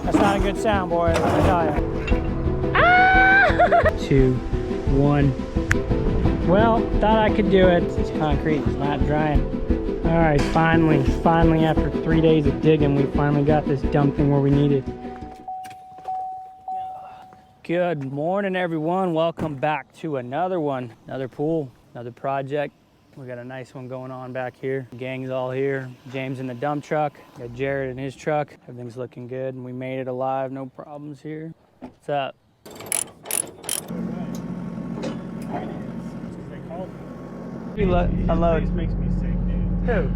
That's not a good sound, boy, let me tell you. Ah! 2, 1. Well, thought I could do it. It's concrete, it's not drying. All right, finally, after 3 days of digging, we finally got this dump thing where we need it. Good morning, everyone. Welcome back to another pool, another project. We got a nice one going on back here. The gang's all here. James in the dump truck. Got Jared in his truck. Everything's looking good, and we made it alive. No problems here. What's up? Unload. This makes me sick, dude. Who?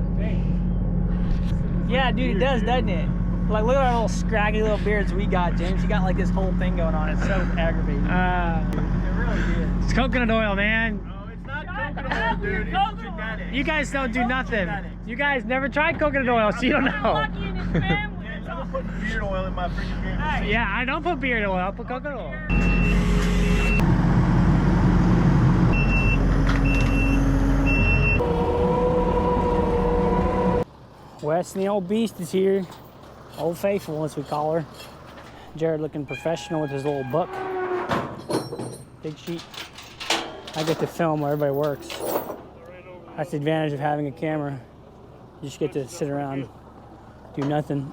Yeah, dude, it does, doesn't it? Like, look at our little scraggy little beards we got, James. You got like this whole thing going on. It's so aggravating. It really is. It's coconut oil, man. No, it's not coconut oil, dude. It's genetic. You guys don't do nothing. You guys never tried coconut oil, so you don't know. Lucky in his family. I'm gonna put beard oil in my freaking beard. Hey. Yeah, I don't put beard oil, I put coconut oil. Wes and the old beast is here. Old Faithful, as we call her. Jared looking professional with his little book. Big sheet. I get to film where everybody works. That's the advantage of having a camera. You just get to sit around, do nothing.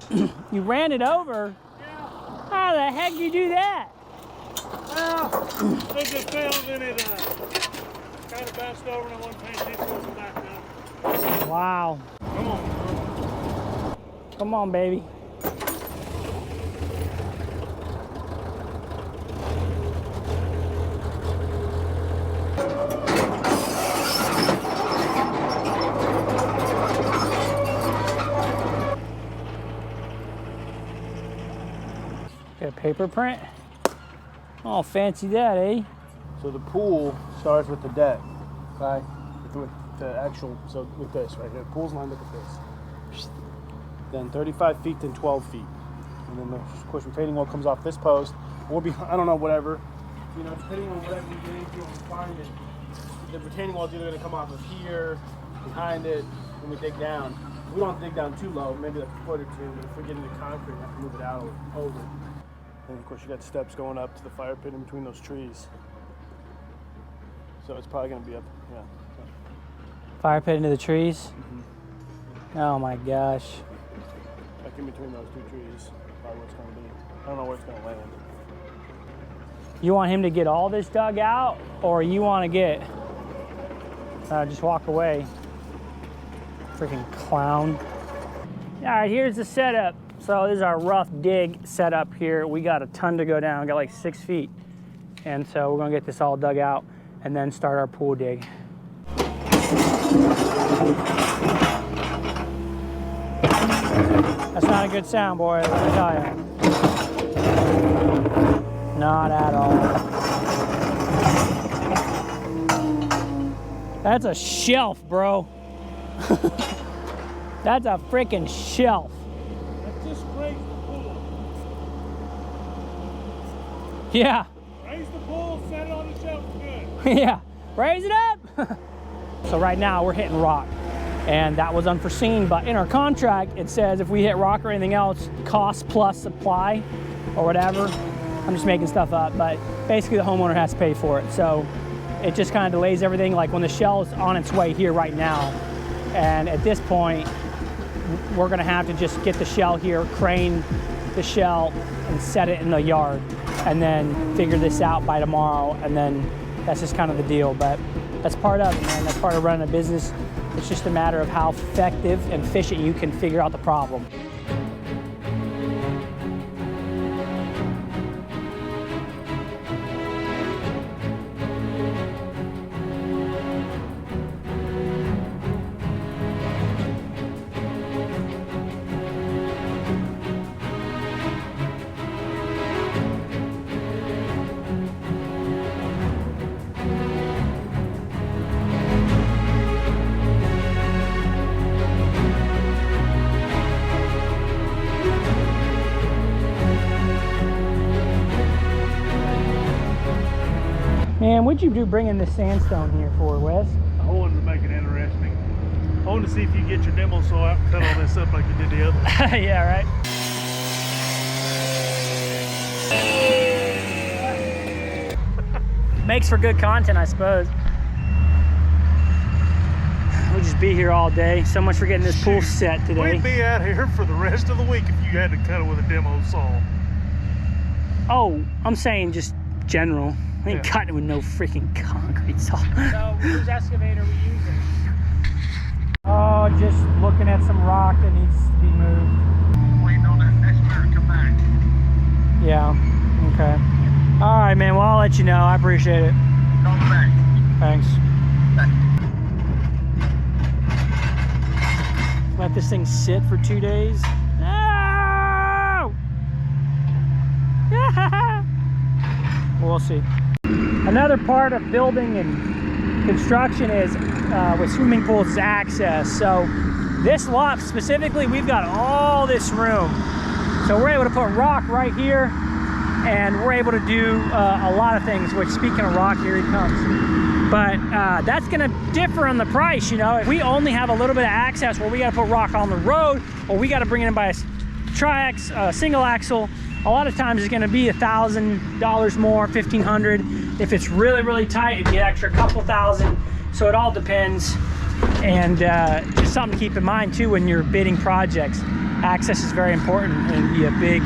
You ran it over? Yeah. How the heck did you do that? Well, there's a film in it. Kind of bounced over and I wasn't paying attention to the back now. Wow. Come on. Come on, baby. Got a paper print? Oh, fancy that, eh? So the pool starts with the deck, okay? With the actual, so with this right here. Pool's lined up with this. Then 35 feet, then 12 feet. And then, of course, retaining wall comes off this post, or I don't know, whatever. You know, depending on whatever you get into and find it, the retaining wall is either going to come off of here, behind it, when we dig down. We don't dig down too low, maybe like a foot or two, but if we get into concrete, we have to move it out over. And of course, you got steps going up to the fire pit in between those trees. So it's probably going to be up, yeah. Fire pit into the trees? Mm-hmm. Oh my gosh. Like in between those two trees, probably where it's going to be. I don't know where it's going to land. You want him to get all this dug out, or you want to get, just walk away? Freaking clown. All right, here's the setup. So this is our rough dig setup here. We got a ton to go down, we got like 6 feet. And so we're gonna get this all dug out and then start our pool dig. That's not a good sound, boy, let me tell you. Not at all. That's a shelf, bro. That's a freaking shelf. That just raised the pool. Yeah. Raise the pool, set it on the shelf, good. Yeah, raise it up. So right now we're hitting rock, and that was unforeseen, but in our contract it says if we hit rock or anything else, cost plus supply or whatever. I'm just making stuff up, but basically the homeowner has to pay for it. So it just kind of delays everything. Like when the shell is on its way here right now, and at this point we're gonna have to just get the shell here, crane the shell and set it in the yard, and then figure this out by tomorrow, and then that's just kind of the deal. But that's part of it, man. That's part of running a business. It's just a matter of how effective and efficient you can figure out the problem. Man, what'd you do bringing this sandstone here for, Wes? I wanted to make it interesting. I wanted to see if you get your demo saw out and cut all this up like you did the other. Yeah, right. makes for good content, I suppose. We'll just be here all day. So much for getting this pool set today. We'd be out here for the rest of the week if you had to cut it with a demo saw. Oh, I'm saying just general. I ain't cutting it with no freaking concrete saw. So whose excavator are we using? Oh, just looking at some rock that needs to be moved. Waiting on that excavator to come back. Yeah, okay. All right, man, well, I'll let you know. I appreciate it. Call me back. Thanks. Let this thing sit for 2 days. No! We'll see. Another part of building and construction is with swimming pools is access. So this lot specifically, we've got all this room. So we're able to put rock right here, and we're able to do a lot of things, which, speaking of rock, here he comes. But that's gonna differ on the price, you know. If we only have a little bit of access where we gotta put rock on the road, or we gotta bring it in by a tri-ax, single axle, a lot of times it's gonna be $1,000 more, $1,500. If it's really, really tight, it'd be an extra couple thousand. So it all depends. And just something to keep in mind too when you're bidding projects. Access is very important and be a big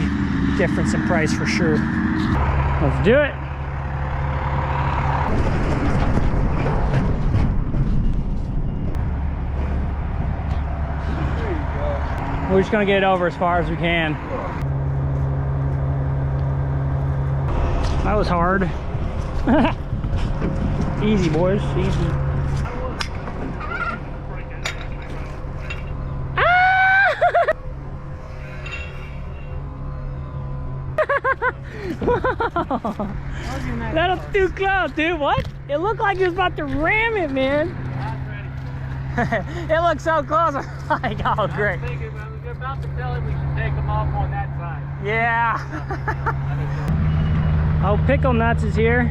difference in price for sure. Let's do it. We're just gonna get it over as far as we can. That was hard. Easy, boys, easy. That's too close, dude. What? It looked like he was about to ram it, man. It looked so close. I'm like, oh, great. I was about to tell him we should take them off on that side. Yeah. Oh, Pickle Nuts is here.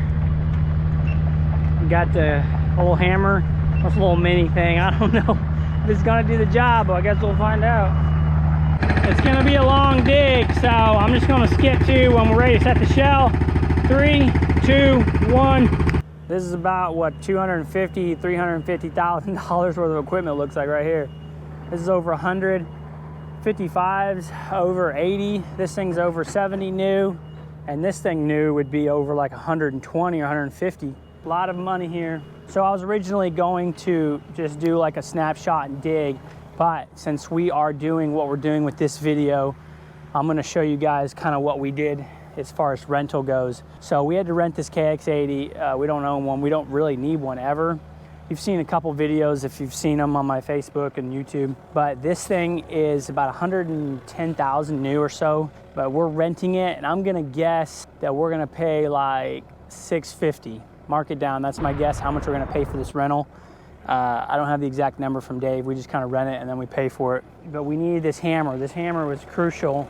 We got the old hammer. That's a little mini thing. I don't know if it's gonna do the job, but I guess we'll find out. It's gonna be a long dig, so I'm just gonna skip to when we're ready to set the shell. 3, 2, 1. This is about what $250,000, $350,000 worth of equipment looks like right here. This is over 100, 55s over 80. This thing's over 70 new, and this thing new would be over like 120 or 150. A lot of money here. So I was originally going to just do like a snapshot and dig, but since we are doing what we're doing with this video, I'm gonna show you guys kind of what we did as far as rental goes. So we had to rent this KX80. We don't own one. We don't really need one ever. You've seen a couple videos if you've seen them on my Facebook and YouTube, but this thing is about 110,000 new or so, but we're renting it, and I'm gonna guess that we're gonna pay like $650. Mark it down, that's my guess how much we're gonna pay for this rental. I don't have the exact number from Dave. We just kind of rent it and then we pay for it. But we need this hammer. This hammer was crucial.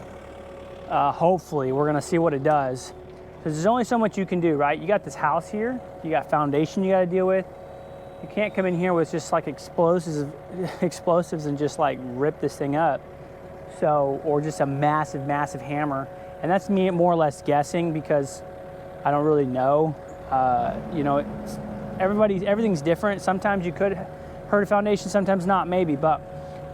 Hopefully, we're gonna see what it does. Because there's only so much you can do, right? You got this house here, you got foundation you gotta deal with. You can't come in here with just like explosives and just like rip this thing up. So, or just a massive, massive hammer. And that's me more or less guessing because I don't really know. You know, everything's different. Sometimes you could hurt a foundation, sometimes not, maybe. But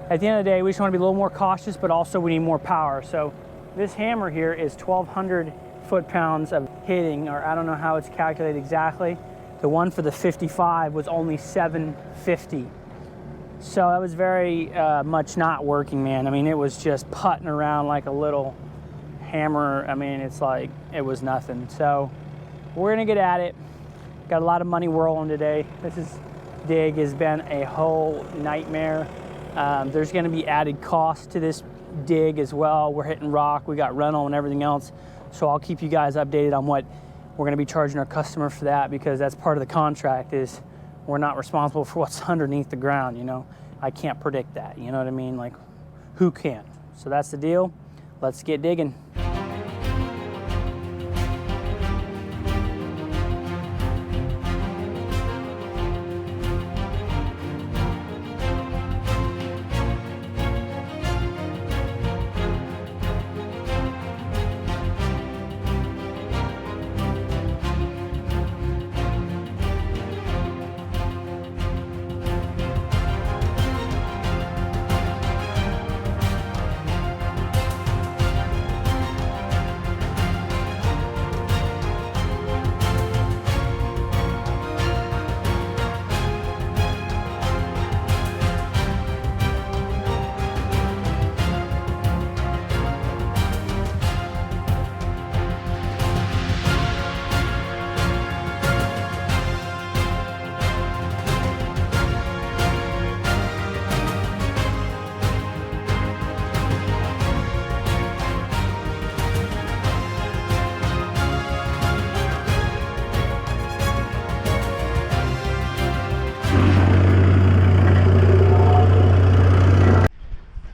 at the end of the day, we just wanna be a little more cautious, but also we need more power. So this hammer here is 1,200 foot-pounds of hitting, or I don't know how it's calculated exactly. The one for the 55 was only 750. So that was very much not working, man. I mean, it was just putting around like a little hammer. I mean, it's like, it was nothing. So we're gonna get at it. Got a lot of money whirling today. This dig has been a whole nightmare. There's gonna be added cost to this dig as well. We're hitting rock, we got rental and everything else. So I'll keep you guys updated on what we're gonna be charging our customer for that, because that's part of the contract is we're not responsible for what's underneath the ground, you know. I can't predict that, you know what I mean? Like, who can? So that's the deal. Let's get digging.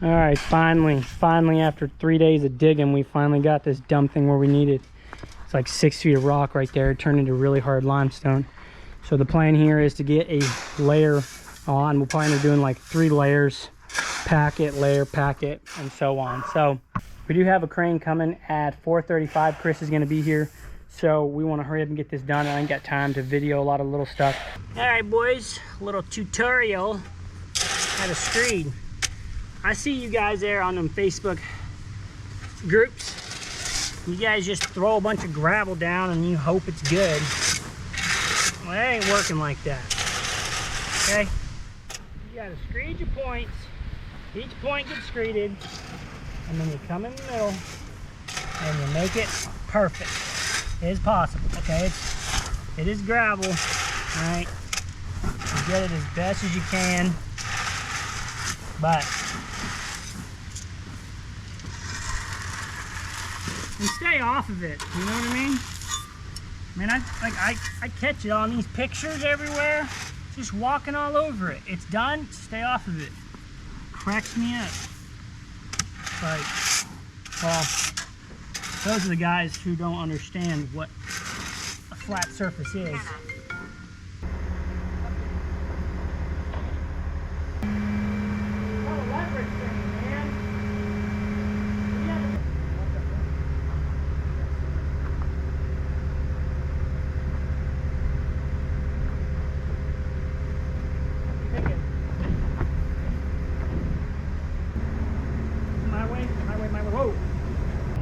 All right, finally after 3 days of digging, we finally got this dumb thing where we needed. It's like 6 feet of rock right there. It turned into really hard limestone. So the plan here is to get a layer on. We'll probably end up doing like 3 layers, packet, layer, packet, and so on. So we do have a crane coming at 4:35. Chris is gonna be here. So we wanna hurry up and get this done. I ain't got time to video a lot of little stuff. All right, boys, a little tutorial how to screed. I see you guys there on them Facebook groups. You guys just throw a bunch of gravel down and you hope it's good. Well, that ain't working like that. Okay? You gotta screed your points. Each point gets screeded. And then you come in the middle and you make it perfect. It is possible, okay? It is gravel, all right? You get it as best as you can. But and stay off of it, you know what I mean? I mean, I catch it on these pictures everywhere, just walking all over it. It's done, stay off of it. Cracks me up. Like, well, those are the guys who don't understand what a flat surface is.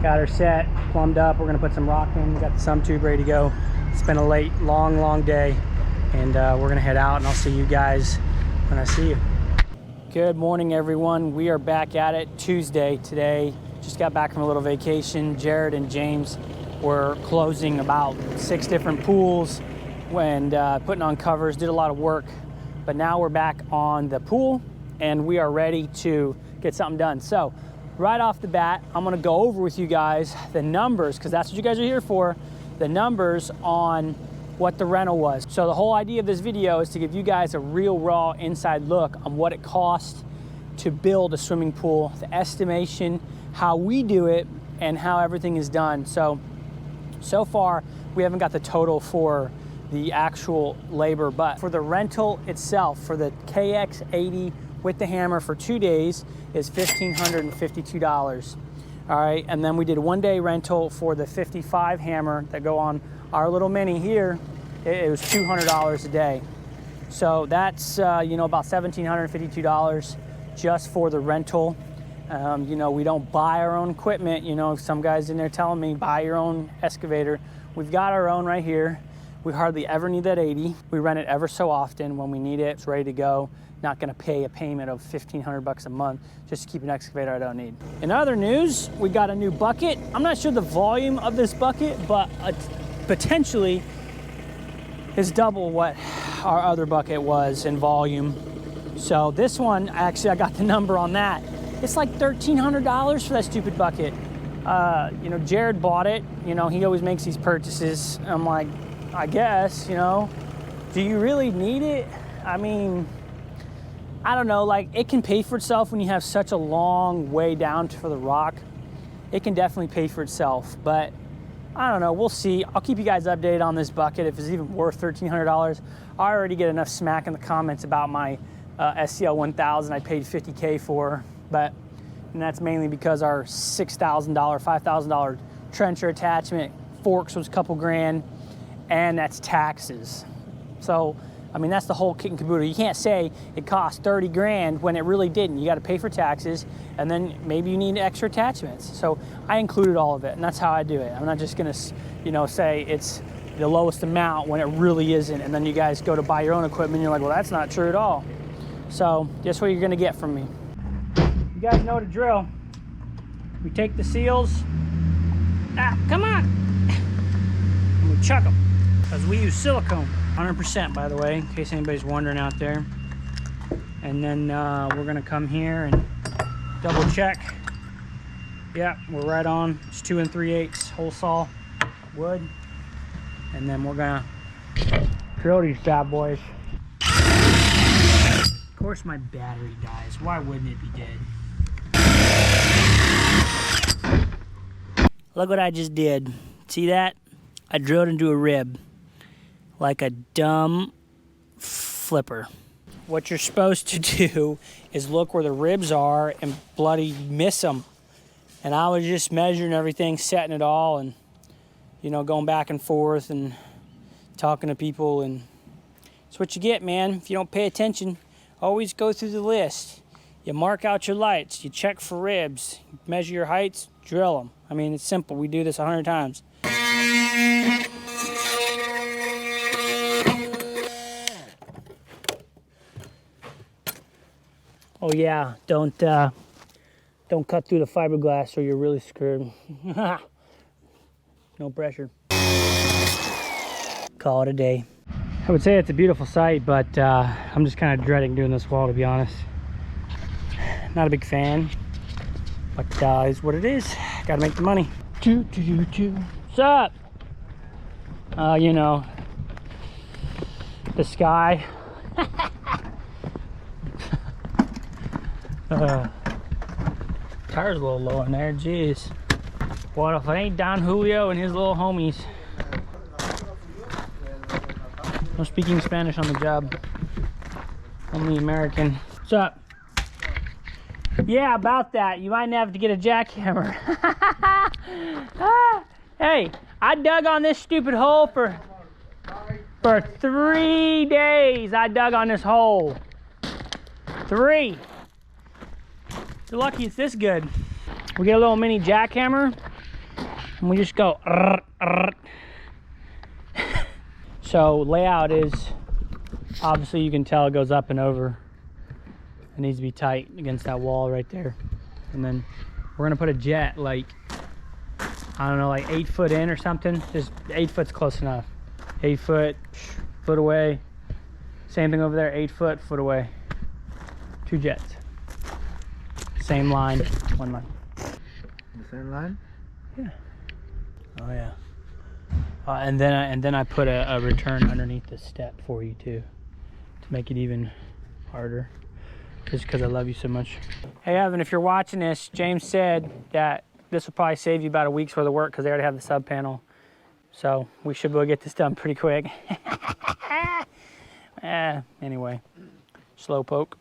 Got her set, plumbed up. We're gonna put some rock in. We got the sump tube ready to go. It's been a late, long day, and we're gonna head out, and I'll see you guys when I see you. Good morning, everyone. We are back at it Tuesday today. Just got back from a little vacation. Jared and James were closing about 6 different pools and putting on covers, did a lot of work. But now we're back on the pool, and we are ready to get something done. So, right off the bat, I'm gonna go over with you guys the numbers, because that's what you guys are here for, the numbers on what the rental was. So the whole idea of this video is to give you guys a real raw inside look on what it costs to build a swimming pool, the estimation, how we do it, and how everything is done. So far, we haven't got the total for the actual labor, but for the rental itself, for the KX80 with the hammer for 2 days is $1,552. All right, and then we did 1 day rental for the 55 hammer that go on our little mini here. It was $200 a day. So that's, you know, about $1,752 just for the rental. You know, we don't buy our own equipment. You know, some guys in there telling me, buy your own excavator. We've got our own right here. We hardly ever need that 80. We rent it ever so often when we need it. It's ready to go. Not gonna pay a payment of $1,500 a month just to keep an excavator I don't need. In other news, we got a new bucket. I'm not sure the volume of this bucket, but potentially is double what our other bucket was in volume. So this one, actually I got the number on that. It's like $1,300 for that stupid bucket. You know, Jared bought it. You know, he always makes these purchases. I'm like, I guess, you know, do you really need it? I mean, I don't know, like it can pay for itself when you have such a long way down for the rock. It can definitely pay for itself, but I don't know, we'll see. I'll keep you guys updated on this bucket if it's even worth $1,300. I already get enough smack in the comments about my SCL 1000 I paid $50K for, and that's mainly because our $6,000, $5,000 trencher attachment, forks was a couple grand, and that's taxes. So, I mean, that's the whole kit and caboodle. You can't say it cost 30 grand when it really didn't. You got to pay for taxes, and then maybe you need extra attachments. So I included all of it, and that's how I do it. I'm not just gonna, you know, say it's the lowest amount when it really isn't, and then you guys go to buy your own equipment, and you're like, well, that's not true at all. So that's what you're gonna get from me. You guys know the drill. We take the seals. Come on! And we chuck them, because we use silicone. 100%, by the way, in case anybody's wondering out there. And then we're gonna come here and double check. Yeah, we're right on. It's 2 3/8 hole saw wood. And then we're gonna drill these bad boys. Of course my battery dies. Why wouldn't it be dead? Look what I just did. See that? I drilled into a rib like a dumb flipper. What you're supposed to do is look where the ribs are and bloody miss them. And I was just measuring everything, setting it all, and, you know, going back and forth and talking to people. And it's what you get, man. If you don't pay attention, always go through the list. You mark out your lights, you check for ribs, measure your heights, drill them. I mean, it's simple. We do this 100 times. Oh yeah, don't cut through the fiberglass or you're really screwed. No pressure. Call it a day. I would say it's a beautiful sight, but I'm just kind of dreading doing this wall, to be honest. Not a big fan, but it's what it is. Gotta make the money. What's up? You know, the sky. Tire's a little low in there, jeez. What if it ain't Don Julio and his little homies? No speaking Spanish on the job. Only American. What's up? Yeah, about that. You might have to get a jackhammer. Hey, I dug on this stupid hole for 3 days. I dug on this hole. 3. You're lucky it's this good. We get a little mini jackhammer and we just go. So layout is, obviously you can tell it goes up and over. It needs to be tight against that wall right there. And then we're gonna put a jet like, I don't know, like 8 foot in or something. Just 8 foot's close enough. 8 foot, foot away. Same thing over there, 8 foot, foot away. 2 jets. Same line, 1 line. The same line? Yeah. Oh yeah. And then I put a return underneath the step for you too, to make it even harder. Just because I love you so much. Hey Evan, if you're watching this, James said that this will probably save you about a week's worth of work because they already have the sub panel. So we should be able to get this done pretty quick. Anyway, slow poke.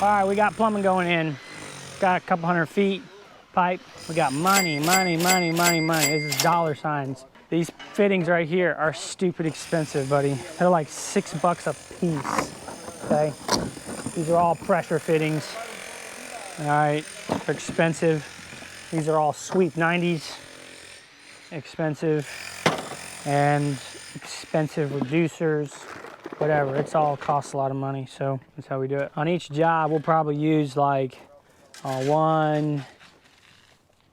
All right, we got plumbing going in. Got a couple 100 feet pipe. We got money, money, money, money, money. This is dollar signs. These fittings right here are stupid expensive, buddy. They're like $6 a piece, okay? These are all pressure fittings. All right, they're expensive. These are all sweep 90s, expensive, and expensive reducers, whatever. It's all costs a lot of money, so that's how we do it. On each job, we'll probably use like 1,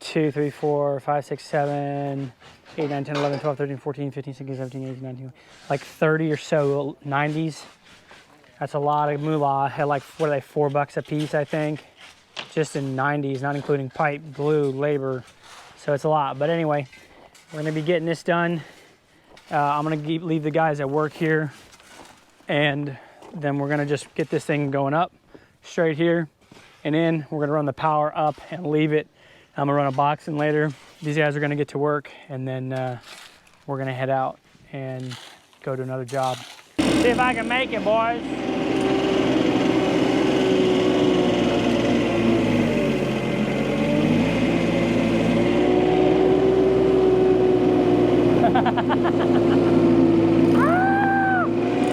2, 3, 4, 5, 6, 7, 8, 9, 10, 11, 12, 13, 14, 15, 16, 17, 18, 19, like 30 or so 90s. That's a lot of moolah. At like, what are they, $4 a piece, I think. Just in 90s, not including pipe, glue, labor. So it's a lot. But anyway, we're gonna be getting this done. I'm gonna leave the guys at work here. And then we're gonna just get this thing going up straight here and in. We're gonna run the power up and leave it. I'm gonna run a box in later. These guys are gonna get to work and then we're gonna head out and go to another job. See if I can make it, boys.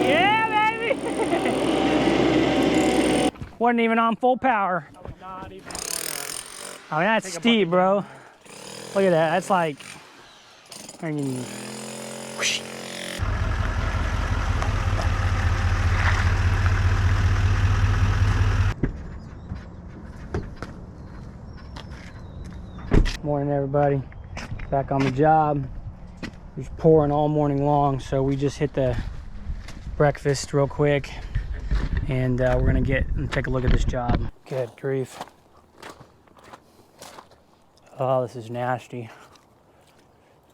Yeah, baby. Wasn't even on full power. Not even I mean, that's steep, bro. Look at that. That's like, whoosh. Morning, everybody. Back on the job. It was pouring all morning long, so we just hit the breakfast real quick, and we're gonna get and take a look at this job. Good grief. Oh, this is nasty. If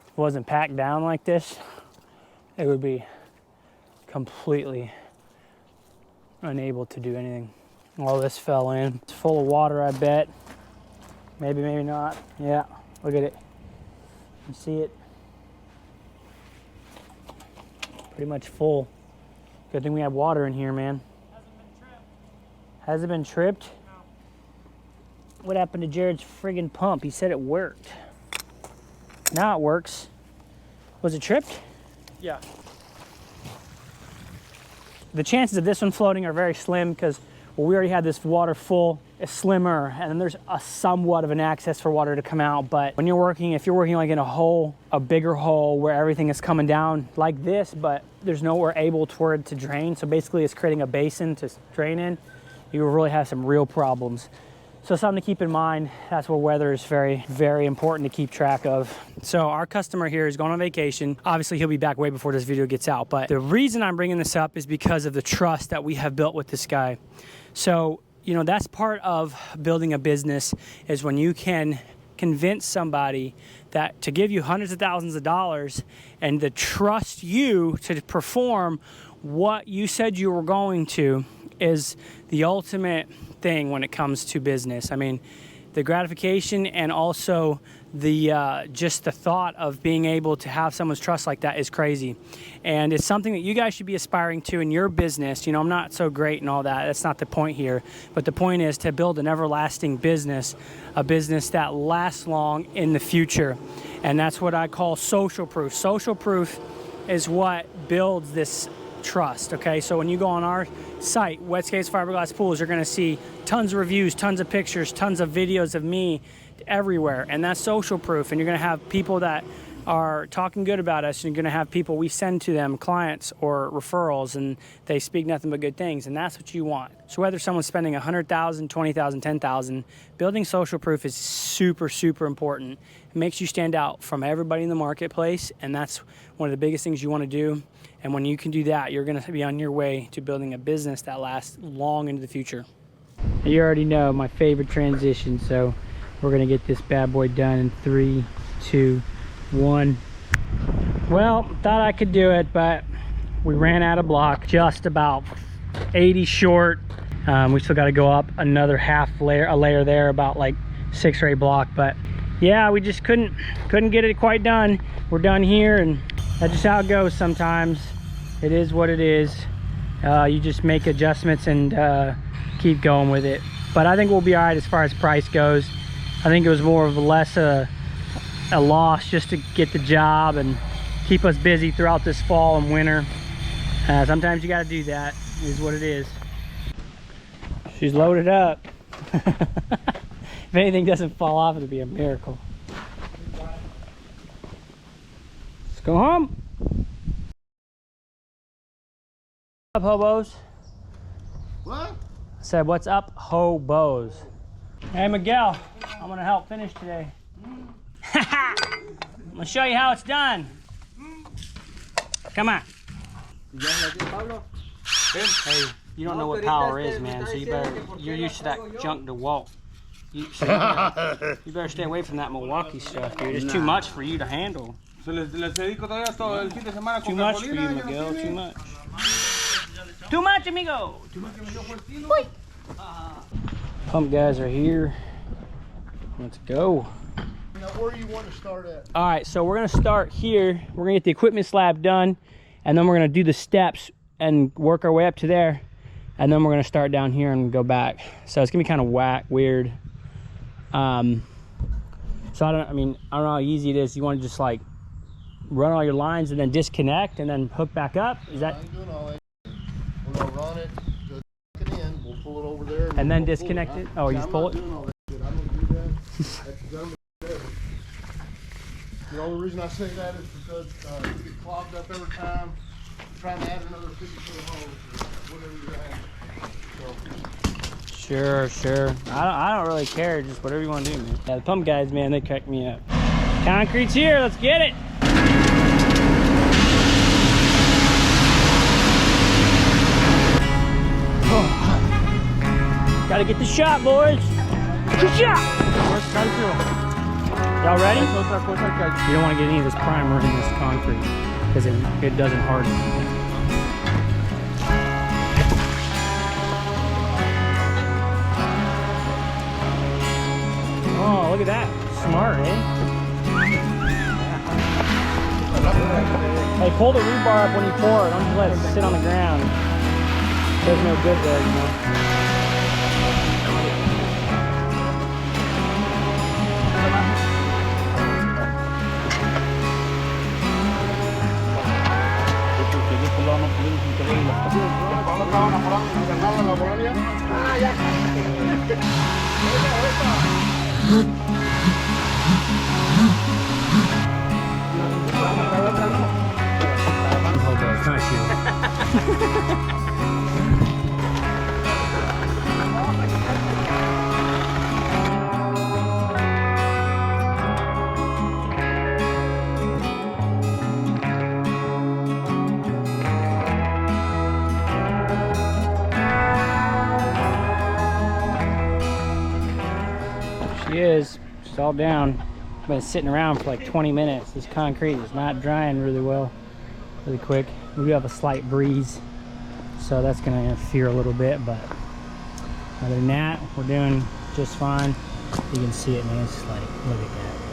it wasn't packed down like this, it would be completely unable to do anything. All this fell in. It's full of water, I bet. Maybe, maybe not. Yeah, look at it. You see it? Pretty much full. Good thing we have water in here, man. Has it been tripped? No. What happened to Jared's friggin' pump? He said it worked. Now it works. Was it tripped? Yeah. The chances of this one floating are very slim because we already had this water full. It's slimmer, and then there's a somewhat of an access for water to come out. But when you're working, if you're working like in a hole, a bigger hole where everything is coming down like this, but there's nowhere able for it to drain. So basically it's creating a basin to drain in. You will really have some real problems. So something to keep in mind. That's where weather is very, very important to keep track of. So our customer here is going on vacation. Obviously he'll be back way before this video gets out. But the reason I'm bringing this up is because of the trust that we have built with this guy. So, you know, that's part of building a business, is when you can convince somebody that to give you hundreds of thousands of dollars and to trust you to perform what you said you were going to is the ultimate thing when it comes to business. I mean, the gratification and also the just the thought of being able to have someone's trust like that is crazy. And it's something that you guys should be aspiring to in your business. You know, I'm not so great and all that. That's not the point here. But the point is to build an everlasting business, a business that lasts long in the future. And that's what I call social proof. Social proof is what builds this trust, okay? So when you go on our site, Wetscapes Fiberglass Pools, you're gonna see tons of reviews, tons of pictures, tons of videos of me everywhere, and that's social proof. And you're gonna have people that are talking good about us, and you're gonna have people we send to them, clients or referrals, and they speak nothing but good things, and that's what you want. So whether someone's spending $100,000, $20,000, $10,000, building social proof is super, super important. It makes you stand out from everybody in the marketplace, and that's one of the biggest things you wanna do. And when you can do that, you're gonna be on your way to building a business that lasts long into the future. You already know my favorite transition, so we're gonna get this bad boy done in 3, 2, 1. Well, thought I could do it, but we ran out of block, just about 80 short. We still gotta go up another a layer there, about like 6 or 8 block. But yeah, we just couldn't get it quite done. We're done here, and that's just how it goes sometimes. It is what it is. You just make adjustments and keep going with it. But I think we'll be all right as far as price goes. I think it was more of a loss just to get the job and keep us busy throughout this fall and winter. Sometimes you got to do that. It is what it is. She's loaded up. If anything doesn't fall off, it'll be a miracle. Let's go home. What's up, hobos? What? I said, what's up, hobos? Hey, Miguel, I'm gonna help finish today. I'm gonna show you how it's done. Come on. Hey, you don't know what power is, man, so you're used to that junk DeWalt. You better stay away from that Milwaukee stuff, dude. It's too much for you to handle. Too much for you, Miguel, too much. Too much, amigo! Too much, amigo. Pump guys are here. Let's go. Now, where do you want to start at? All right, so we're gonna start here. We're gonna get the equipment slab done, and then we're gonna do the steps and work our way up to there, and then we're gonna start down here and go back. So it's gonna be kind of weird. So I don't know how easy it is. You want to just like run all your lines and then disconnect and then hook back up? Is that? Doing all that. We're gonna run it, just it in. We'll pull it over there, and then disconnect it. Oh, you just pull it. Doing all that shit. I don't do that. That's done. The only reason I say that is because you get clogged up every time trying to add another 50-foot hose or whatever you have. So. Sure. I don't really care. Just whatever you want to do, man. Yeah, the pump guys, man, they crack me up. Concrete's here. Let's get it. Oh. Gotta get the shot, boys. Good shot. Y'all ready? You don't want to get any of this primer in this concrete because it doesn't harden. Oh, look at that. Smart, eh? Yeah. Hey, pull the rebar up when you pour it. Don't just let it sit on the ground. There's no good there, you know. She is. She's all down. Been sitting around for like 20 minutes. This concrete is not drying really well, really quick. We do have a slight breeze, so that's gonna interfere a little bit, but other than that, we're doing just fine. You can see it, man. It's like, look at that.